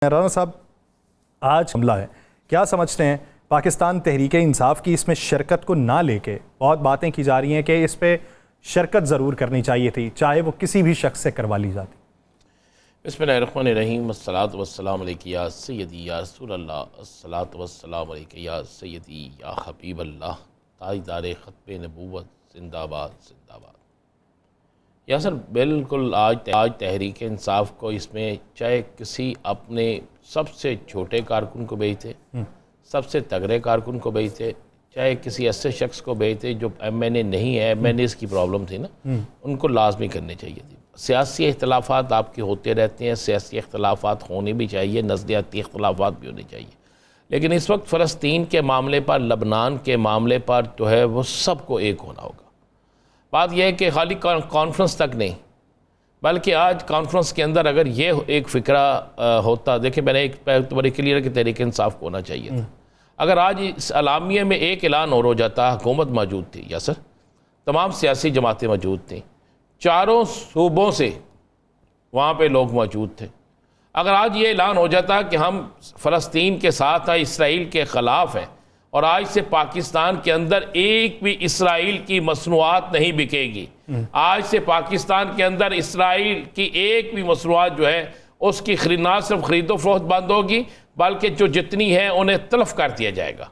राना साहब, आज हमला है, क्या समझते हैं? पाकिस्तान तहरीक इंसाफ की इसमें शिरकत को ना लेके बहुत बातें की जा रही हैं कि इस पे शिरकत ज़रूर करनी चाहिए थी, चाहे वो किसी भी शख्स से करवा ली जाती। बिस्मिल्लाहिर्रहमानिर्रहीम, अस्सलातु वस्सलामु अलैका या सय्यदी या रसूल अल्लाह, अस्सलातु वस्सलामु अलैका या सय्यदी या हबीब अल्लाह, ताजदार ख़त्म नबूवत, जिंदाबाद जिंदाबाद। या सर बिल्कुल आज तहरीक इंसाफ को इसमें चाहे किसी अपने सबसे छोटे कारकुन को भेजते, सबसे तगड़े कारकुन को भेजते, चाहे किसी ऐसे शख्स को भेजते जो MNA नहीं है, MNAs की प्रॉब्लम थी ना, उनको लाजमी करनी चाहिए थी। सियासी इख्तलाफात आपके होते रहते हैं, सियासी इख्तलाफात होने भी चाहिए, नज़रियाती इख्तलाफात भी होने चाहिए, लेकिन इस वक्त फ़लस्तीन के मामले पर, लबनान के मामले पर जो है वो सबको एक होना होगा। बात यह है कि खाली कॉन्फ्रेंस तक नहीं, बल्कि आज कॉन्फ्रेंस के अंदर अगर ये एक फ़िक्रा होता, देखिए मैंने एक तो बड़ी क्लियर कि तहरीक इंसाफ को होना चाहिए था। अगर आज इस अलामिया में एक ऐलान और हो जाता, हुकूमत मौजूद थी, या सर तमाम सियासी जमातें मौजूद थीं, चारों सूबों से वहाँ पे लोग मौजूद थे, अगर आज ये ऐलान हो जाता कि हम फ़लस्तीन के साथ हैं, इसराइल के ख़िलाफ़ हैं, और आज से पाकिस्तान के अंदर एक भी इसराइल की मसनूआत नहीं बिकेगी, आज से पाकिस्तान के अंदर इसराइल की एक भी मसनूआत जो है उसकी ना सिर्फ ख़रीदो फरोख्त बंद होगी, बल्कि जो जितनी है उन्हें तलफ कर दिया जाएगा।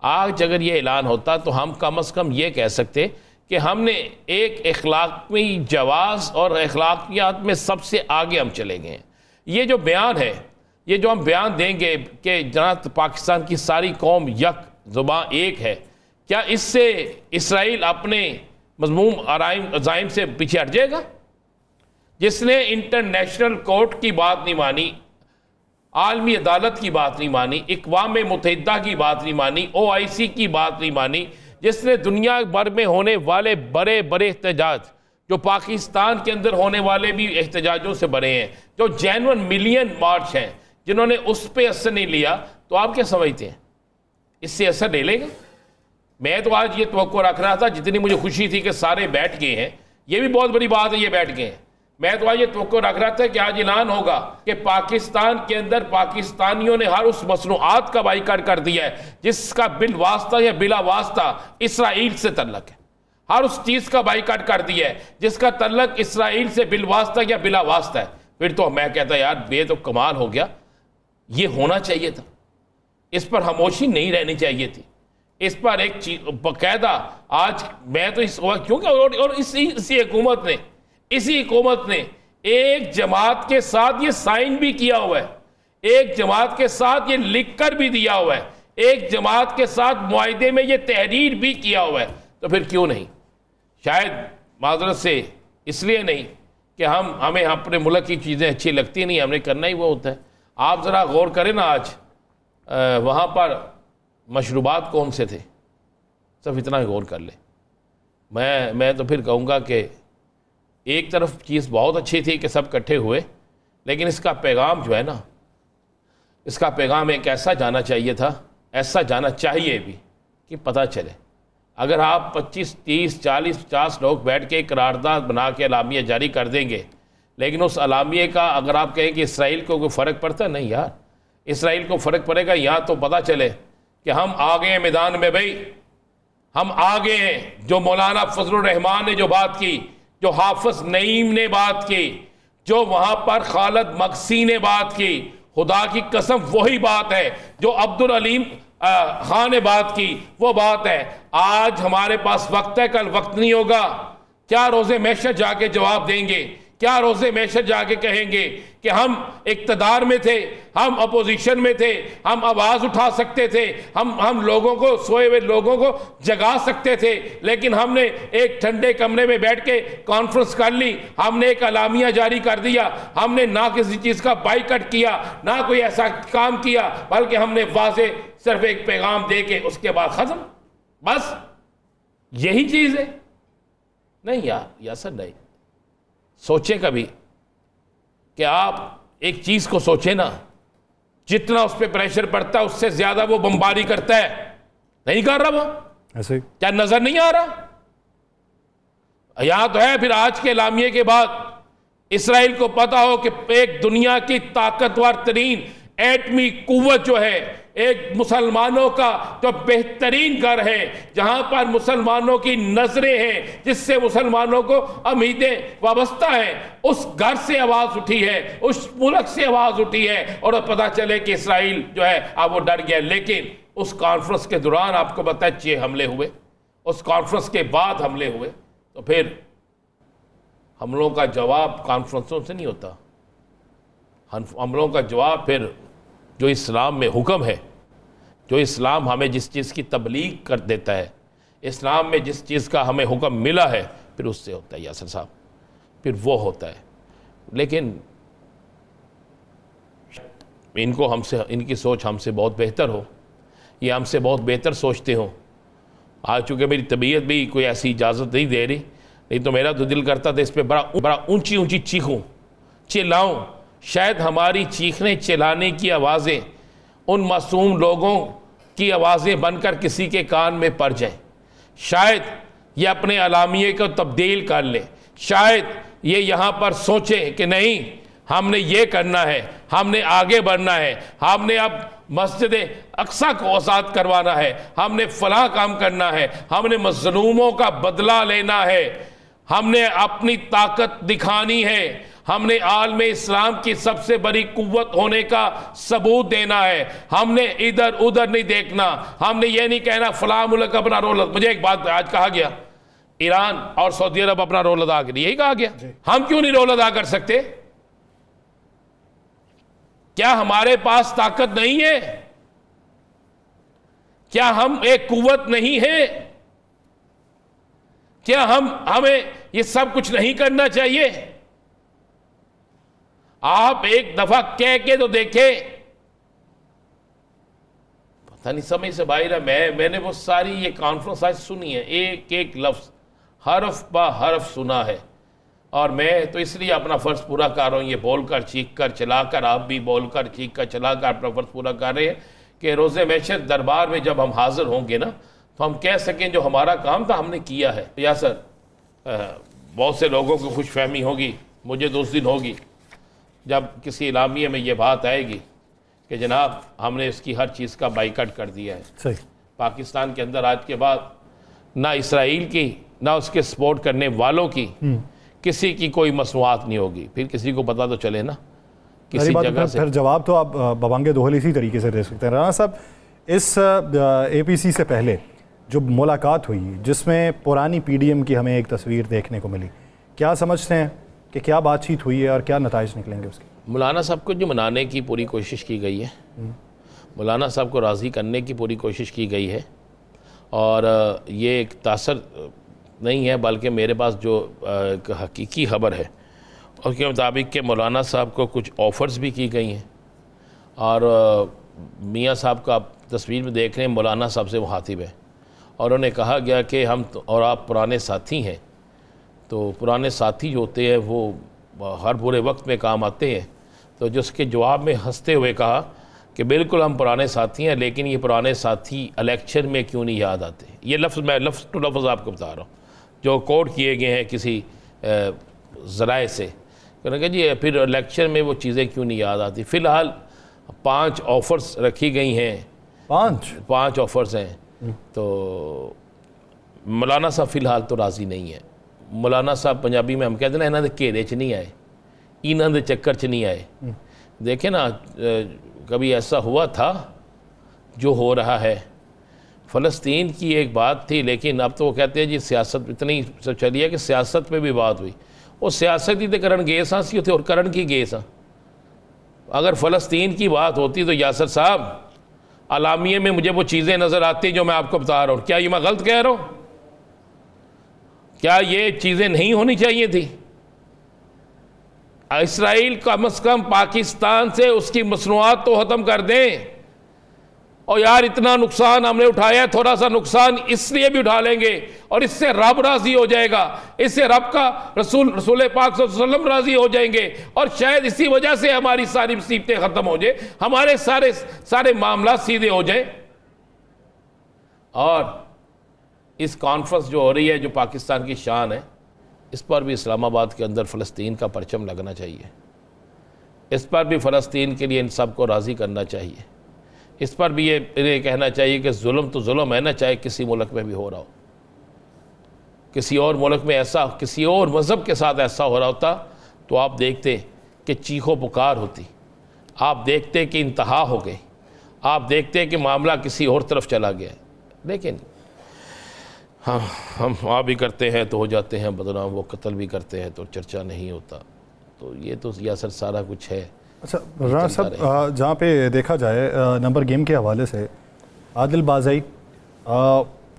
आज अगर ये ऐलान होता तो हम कम से कम ये कह सकते कि हमने एक अखलाकी जवाज़ और अखलाकियात में सबसे आगे हम चले गए हैं। ये जो बयान है, ये जो हम बयान देंगे कि जनाब पाकिस्तान की सारी कौम यक ज़ुबान एक है, क्या इससे इसराइल अपने मज़मूम अज़ाइम से पीछे हट जाएगा? जिसने इंटरनेशनल कोर्ट की बात नहीं मानी, आलमी अदालत की बात नहीं मानी, इक़वाम मुत्तहिदा की बात नहीं मानी, OIC की बात नहीं मानी, जिसने दुनिया भर में होने वाले बड़े बड़े एहतजाज, जो पाकिस्तान के अंदर होने वाले भी एहतजाजों से बड़े हैं, जो जेन्युइन मिलियन मार्च हैं, जिन्होंने उस पर असर नहीं लिया, तो आप क्या समझते हैं इससे असर ले लेगा? मैं तो आज ये तवक्को रख रहा था, जितनी मुझे खुशी थी कि सारे बैठ गए हैं, ये भी बहुत बड़ी बात है ये बैठ गए हैं, मैं तो आज ये तवक्को रख रहा था कि आज ऐलान होगा कि पाकिस्तान के अंदर पाकिस्तानियों ने हर उस मसनूआत का बाइकाट कर दिया है जिसका बिल वास्ता या बिला वास्ता इसराइल से तल्लक है, हर उस चीज़ का बाइकाट कर दिया है जिसका तल्लक इसराइल से बिल वास्ता या बिला वास्ता है। फिर तो मैं कहता यार ये तो कमाल हो गया, ये होना चाहिए था, इस पर खामोशी नहीं रहनी चाहिए थी, इस पर एक चीज बाकायदा आज मैं तो इस क्योंकि और इसी हुकूमत ने एक जमात के साथ ये साइन भी किया हुआ है, एक जमात के साथ ये लिख कर भी दिया हुआ है, एक जमात के साथ मुआहदे में ये तहरीर भी किया हुआ है, तो फिर क्यों नहीं? शायद माजरत से इसलिए नहीं कि हमें अपने मुल्क की चीज़ें अच्छी लगती नहीं, हमने करना ही वो होता है। आप ज़रा गौर करें ना, आज वहाँ पर मशरूबात कौन से थे, सब इतना ही गौर कर ले। मैं तो फिर कहूँगा कि एक तरफ चीज़ बहुत अच्छी थी कि सब इकट्ठे हुए, लेकिन इसका पैगाम जो है ना, इसका पैगाम एक ऐसा जाना चाहिए था, ऐसा जाना चाहिए भी कि पता चले, अगर आप 25, 30, 40, 50 लोग बैठ के करारदाद बना के अलामिया जारी कर देंगे, लेकिन उस अलामिया का अगर आप कहें कि इसराइल को कोई फ़र्क पड़ता, नहीं यार, इसराइल को फ़र्क पड़ेगा यहाँ तो पता चले कि हम आ गए हैं मैदान में, भाई हम आ गए हैं। जो मौलाना फजलुर रहमान ने जो बात की, जो हाफिज नईम ने बात की, जो वहाँ पर खालिद मकसी ने बात की, खुदा की कसम वही बात है जो अब्दुल अलीम खान ने बात की, वो बात है। आज हमारे पास वक्त है, कल वक्त नहीं होगा। क्या रोज़े महशर जाके जवाब देंगे? क्या रोज़े महशर जाके कहेंगे कि हम इक़्तिदार में थे, हम अपोजिशन में थे, हम आवाज़ उठा सकते थे, हम लोगों को, सोए हुए लोगों को जगा सकते थे, लेकिन हमने एक ठंडे कमरे में बैठ के कॉन्फ्रेंस कर ली, हमने एक अलामिया जारी कर दिया, हमने ना किसी चीज़ का बाइकआउट किया, ना कोई ऐसा काम किया, बल्कि हमने वाज़े सिर्फ एक पैगाम दे के उसके बाद ख़त्म, बस यही चीज़ है। नहीं यार सर नहीं, सोचें कभी कि आप एक चीज़ को सोचें ना, जितना उस पर प्रेशर पड़ता है उससे ज़्यादा वो बमबारी करता है, नहीं कर रहा वो ऐसे क्या नज़र नहीं आ रहा? यहां तो है फिर आज के एलामिये के बाद इसराइल को पता हो कि एक दुनिया की ताकतवर तरीन एटमी कुव्वत जो है, एक मुसलमानों का जो बेहतरीन घर है, जहां पर मुसलमानों की नजरें हैं, जिससे मुसलमानों को उम्मीदें वाबस्ता है, उस घर से आवाज उठी है, उस मुल्क से आवाज उठी है और पता चले कि इसराइल जो है अब वो डर गया। लेकिन उस कॉन्फ्रेंस के दौरान आपको पता है 6 हमले हुए, उस कॉन्फ्रेंस के बाद हमले हुए। तो फिर हमलों का जवाब कॉन्फ्रेंसों से नहीं होता, हमलों का जवाब फिर जो इस्लाम में हुक्म है, जो इस्लाम हमें जिस चीज़ की तबलीग कर देता है, इस्लाम में जिस चीज़ का हमें हुक्म मिला है, फिर उससे होता है यासर साहब, फिर वो होता है। लेकिन इनको हमसे, इनकी सोच हमसे बहुत बेहतर हो, ये हमसे बहुत बेहतर सोचते हो। आज चूँकि मेरी तबीयत भी कोई ऐसी इजाज़त नहीं दे रही, नहीं तो मेरा तो दिल करता था इस पर बड़ा ऊंची ऊंची चीखूं, चिल्लाऊं। शायद हमारी चीखने चिल्लाने की आवाज़ें उन मासूम लोगों की आवाज़ें बनकर किसी के कान में पड़ जाएं। शायद ये अपने अलामिये को तब्दील कर ले, शायद ये यहाँ पर सोचे कि नहीं, हमने ये करना है, हमने आगे बढ़ना है, हमने अब मस्जिद अक्सा को आज़ाद करवाना है, हमने फलाह काम करना है, हमने मज़लूमों का बदला लेना है, हमने अपनी ताकत दिखानी है, हमने आलम इस्लाम की सबसे बड़ी कुव्वत होने का सबूत देना है, हमने इधर उधर नहीं देखना, हमने ये नहीं कहना फलां मुल्क अपना रोल। मुझे एक बात आज कहा गया, ईरान और सऊदी अरब अपना रोल अदा करिए, यही कहा गया। हम क्यों नहीं रोल अदा कर सकते? क्या हमारे पास ताकत नहीं है? क्या हम एक कुव्वत नहीं है? क्या हमें ये सब कुछ नहीं करना चाहिए? आप एक दफा कह के तो देखे, पता नहीं समय से बाहर है। मैंने वो सारी ये कॉन्फ्रेंस आज सुनी है, एक एक लफ्ज हरफ बा हरफ सुना है, और मैं तो इसलिए अपना फ़र्ज पूरा कर रहा हूँ, ये बोलकर चीख कर चलाकर, आप भी बोलकर चीख कर चलाकर अपना फ़र्ज पूरा कर रहे हैं कि रोज़े महशर दरबार में जब हम हाजिर होंगे ना, तो हम कह सकें जो हमारा काम था हमने किया है। या सर, बहुत से लोगों को खुशफहमी होगी, मुझे तो उस दिन होगी जब किसी इलामिये में ये बात आएगी कि जनाब हमने इसकी हर चीज़ का बाइकआउट कर दिया है। सही। पाकिस्तान के अंदर आज के बाद ना इसराइल की, ना उसके सपोर्ट करने वालों की, किसी की कोई मसनूआत नहीं होगी। फिर किसी को पता तो चले ना किसी जगह से। फिर जवाब तो आप बबांगे दोहल इसी तरीके से दे सकते हैं। राना साहब, इस APC से पहले जो मुलाकात हुई जिसमें पुरानी PDM की हमें एक तस्वीर देखने को मिली, क्या समझते हैं कि क्या बातचीत हुई है और क्या नताइज निकलेंगे उसके? मौलाना साहब को जो मनाने की पूरी कोशिश की गई है, मौलाना साहब को राज़ी करने की पूरी कोशिश की गई है, और ये एक तासर नहीं है, बल्कि मेरे पास जो हकीकी खबर है उसके मुताबिक कि मौलाना साहब को कुछ ऑफ़र्स भी की गई हैं, और मियाँ साहब का तस्वीर में देख रहे हैं, मौलाना साहब से मुखातिब है, और उन्हें कहा गया कि हम और आप पुराने साथी हैं, तो पुराने साथी जो होते हैं वो हर बुरे वक्त में काम आते हैं। तो जिसके जवाब में हंसते हुए कहा कि बिल्कुल हम पुराने साथी हैं, लेकिन ये पुराने साथी इलेक्शन में क्यों नहीं याद आते। ये लफ्ज़ मैं लफ्ज़ टू लफ्ज़ आपको बता रहा हूँ, जो कोट किए गए हैं किसी ज़राए से। कहेंगे जी फिर इलेक्शन में वो चीज़ें क्यों नहीं याद आती। फ़िलहाल 5 ऑफ़र्स रखी गई हैं, 5 ऑफ़र्स हैं। तो मौलाना साहब फ़िलहाल तो राज़ी नहीं है। मौलाना साहब पंजाबी में हम कहते हैं ना, इन्होंने घेरे च नहीं आए, इन्होंने चक्कर च नहीं आए। देखें ना, कभी ऐसा हुआ था जो हो रहा है। फ़लस्तीन की एक बात थी, लेकिन अब तो वो कहते हैं जी सियासत इतनी सब चली है कि सियासत पे भी बात हुई। वो सियासत ही तो करण गए सा सी और करण की गए सा। अगर फ़लस्तीन की बात होती तो यासर साहब, अलामिये में मुझे वो चीज़ें नज़र आती जो मैं आपको बता रहा हूँ। क्या ये मैं गलत कह रहा हूँ? क्या ये चीज़ें नहीं होनी चाहिए थी? इसराइल कम से कम पाकिस्तान से उसकी मसनूआत तो ख़त्म कर दें। और यार इतना नुकसान हमने उठाया, थोड़ा सा नुकसान इसलिए भी उठा लेंगे और इससे रब राज़ी हो जाएगा, इससे रब का रसूल पाक सल्लल्लाहु अलैहि वसल्लम राज़ी हो जाएंगे, और शायद इसी वजह से हमारी सारी मुसीबतें ख़त्म हो जाए, हमारे सारे मामला सीधे हो जाए। और इस कॉन्फ्रेंस जो हो रही है, जो पाकिस्तान की शान है, इस पर भी इस्लामाबाद के अंदर फ़लस्तीन का परचम लगना चाहिए। इस पर भी फ़लस्तीन के लिए इन सब को राज़ी करना चाहिए। इस पर भी ये कहना चाहिए कि जुल्म तो जुल्म है ना, चाहे किसी मुल्क में भी हो रहा हो। किसी और मुल्क में ऐसा, किसी और मज़हब के साथ ऐसा हो रहा होता तो आप देखते कि चीखो पुकार होती, आप देखते कि इंतहा हो गई, आप देखते कि मामला किसी और तरफ चला गया। लेकिन हम वहाँ भी करते हैं तो हो जाते हैं बदनाम, वो कत्ल भी करते हैं तो चर्चा नहीं होता। तो ये तो सियासत सारा कुछ है। अच्छा राना साहब, जहाँ पे देखा जाए नंबर गेम के हवाले से आदिल बाज़ई,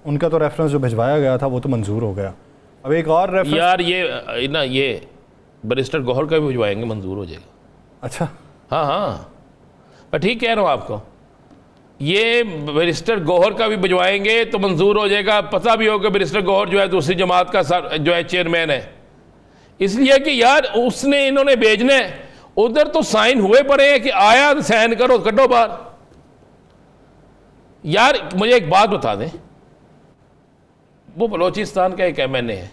उनका तो रेफरेंस जो भिजवाया गया था वो तो मंजूर हो गया। अब एक और रेफरेंस यार ये बैरिस्टर गौहर का भी भिजवाएंगे, मंजूर हो जाएगा। अच्छा, हाँ, मैं ठीक कह रहा हूँ आपको। ये बैरिस्टर गौहर का भी भिजवाएंगे तो मंजूर हो जाएगा। पता भी होगा बैरिस्टर गौहर जो है दूसरी जमात का जो है चेयरमैन है, इसलिए कि यार उसने इन्होंने भेजने, उधर तो साइन हुए पड़े हैं कि आया साइन करो, कटो बाहर। यार मुझे एक बात बता दें, वो बलोचिस्तान का एक MNA है,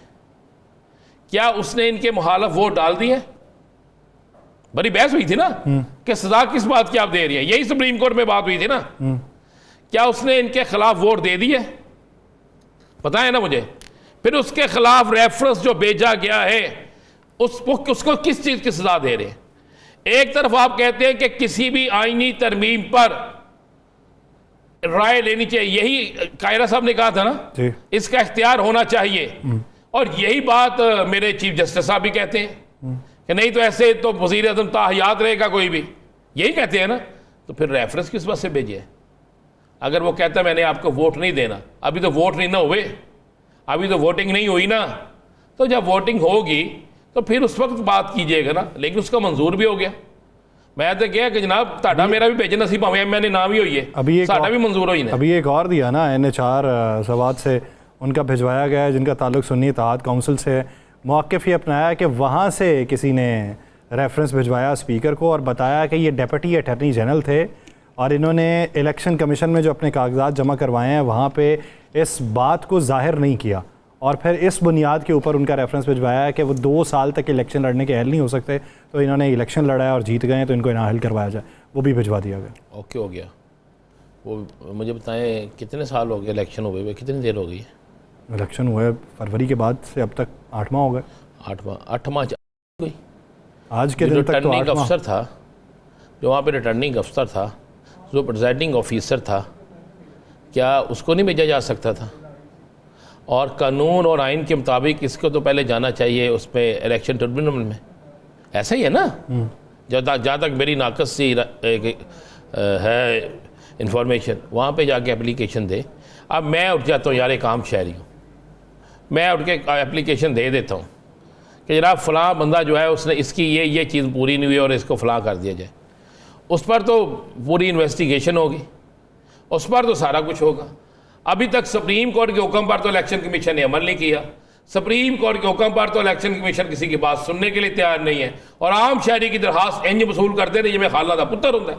क्या उसने इनके मुखालिफ वोट डाल दिए? बड़ी बहस हुई थी ना कि सजा किस बात की आप दे रही है, यही सुप्रीम कोर्ट में बात हुई थी ना। क्या उसने इनके खिलाफ वोट दे दिए? पता है ना मुझे। फिर उसके खिलाफ रेफरेंस जो भेजा गया है उसको किस चीज की सजा दे रहे हैं? एक तरफ आप कहते हैं कि किसी भी आईनी तरमीम पर राय लेनी चाहिए, यही कायरा साहब ने कहा था ना, इसका इख्तियार होना चाहिए। और यही बात मेरे चीफ जस्टिस साहब भी कहते हैं कि नहीं तो ऐसे तो वज़ीर आज़म ताहयात रहेगा कोई भी, यही कहते हैं ना। तो फिर रेफरेंस किस बात से भेजिए? अगर वो कहता है मैंने आपको वोट नहीं देना, अभी तो वोट नहीं ना हुए, अभी तो वोटिंग नहीं हुई ना, तो जब वोटिंग होगी तो फिर उस वक्त बात कीजिएगा ना। लेकिन उसका मंजूर भी हो गया। मैं तो कहा कि जनाब ताड़ा मेरा भी भेजना सी, भावें मैंने नाम ही होई है, अभी साडा भी मंजूर होई ना। अभी एक और दिया ना NH4 सवाद से, उनका भिजवाया गया है जिनका ताल्लुक सुन्नी इत्तेहाद काउंसिल से है। मौक़िफ़ ये अपनाया कि वहाँ से किसी ने रेफरेंस भिजवाया स्पीकर को और बताया कि ये डेप्यूटी अटॉर्नी जनरल थे और इन्होंने इलेक्शन कमीशन में जो अपने कागजात जमा करवाए हैं वहाँ पे इस बात को जाहिर नहीं किया, और फिर इस बुनियाद के ऊपर उनका रेफरेंस भिजवाया है कि वो 2 साल तक इलेक्शन लड़ने के अहल नहीं हो सकते, तो इन्होंने इलेक्शन लड़ाया और जीत गए तो इनको नाअहल करवाया जाए, वो भी भिजवा दिया गया। ओके, हो गया। वो मुझे बताएं कितने साल हो गए इलेक्शन हुए हुए, कितनी देर हो गई? इलेक्शन हुए फरवरी के बाद से अब तक 8 माह हो गए। 8 माह गई। आज के दिन तक तो 8 रिटर्निंग माह। अफसर था, जो वहाँ पे रिटर्निंग अफसर था, जो प्रिजाइडिंग ऑफिसर था, क्या उसको नहीं भेजा जा सकता था? और कानून और आइन के मुताबिक इसको तो पहले जाना चाहिए उस पर इलेक्शन ट्रिब्यूनल में, ऐसा ही है ना। जहाँ तक मेरी नाकस सी है इंफॉर्मेशन, वहाँ पे जाके एप्लीकेशन दे। अब मैं उठ जाता हूँ यार, एक आम शहरी हूँ, मैं उठ के एप्लीकेशन दे देता हूँ कि जनाब फ़लाँ बंदा जो है उसने इसकी ये चीज़ पूरी नहीं हुई और इसको फ़लाँ कर दिया जाए। उस पर तो पूरी इन्वेस्टिगेशन होगी, उस पर तो सारा कुछ होगा। अभी तक सुप्रीम कोर्ट के हुक्म पर तो इलेक्शन कमीशन ने अमल नहीं किया। सुप्रीम कोर्ट के हुक्म पर तो इलेक्शन कमीशन किसी की बात सुनने के लिए तैयार नहीं है, और आम शहरी की दरखास्त इंज वसूल करते रहे जिमें खाला का पुत्र होता है।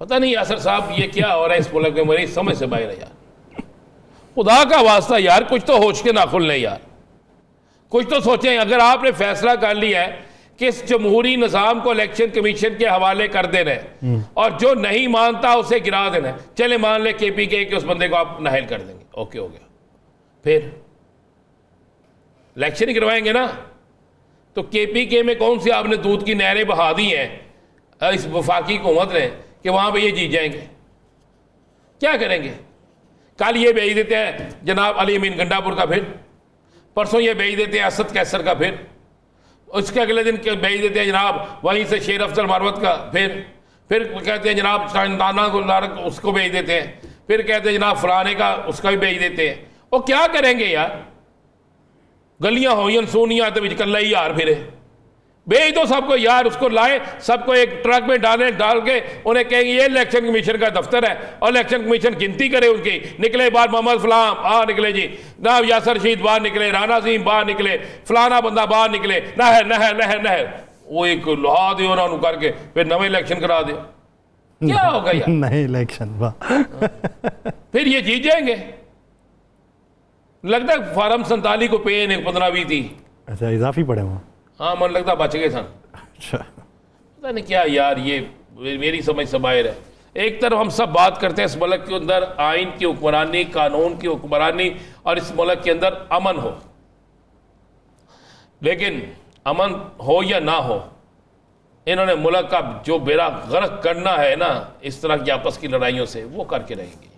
पता नहीं यासर साहब ये क्या हो रहा है इस मुल्क में, मेरी समझ से बाहर है यार। खुदा का वास्ता यार कुछ तो होश के नाखुल नहीं यार, कुछ तो सोचें। अगर आपने फैसला कर लिया है कि इस जमहूरी निज़ाम को इलेक्शन कमीशन के हवाले कर देना है और जो नहीं मानता उसे गिरा देना है, चले मान ले KPK के उस बंदे को आप नाहल कर देंगे, ओके हो गया, फिर इलेक्शन ही करवाएंगे ना। तो KPK में कौन सी आपने दूध की नहरें बहा दी हैं इस वफाकी हुकूमत ने कि वहां पे ये जीत जाएंगे? क्या करेंगे? कल ये भेज देते हैं जनाब अली अमीन गंडापुर का, फिर परसों ये भेज देते हैं असद कैसर का, फिर उसके अगले दिन भेज देते हैं जनाब वहीं से शेर अफजल मारवत का, फिर कहते हैं जनाब शानदाना गुलनारक उसको भेज देते हैं, फिर कहते हैं जनाब फलाने का उसका भी भेज देते हैं। वो क्या करेंगे यार? गलियां होइयन सोनिया तो कल्ला ही यार फिरे भेज दो सबको यार, उसको लाए सबको एक ट्रक में डाल के उन्हें कहेंगे ये इलेक्शन कमीशन का दफ्तर है, और इलेक्शन कमीशन गिनती करे उनकी, निकले बाहर मोहम्मद फलाम निकले जी, ना यासर रशीद बाहर निकले, राना अजीम बाहर निकले, फलाना बंदा बाहर निकले, नहर नहर नहर नहर, वो एक लहा दे उन्होंने करके फिर नवे इलेक्शन करा दे। क्या होगा यार? नए इलेक्शन फिर ये जीत जाएंगे। लगता है फार्म 47 को पे 15-20 थी। अच्छा, इजाफी पड़े वहाँ। हाँ मन लगता बच गए सन। अच्छा, पता नहीं क्या यार, ये मेरी समझ से बाहर है। एक तरफ हम सब बात करते हैं इस मुल्क के अंदर आइन की हुक्मरानी, कानून की हुक्मरानी और इस मुल्क के अंदर अमन हो, लेकिन अमन हो या ना हो, इन्होंने मुल्क का जो बेड़ा गर्क करना है ना इस तरह की आपस की लड़ाइयों से, वो करके रहेंगे।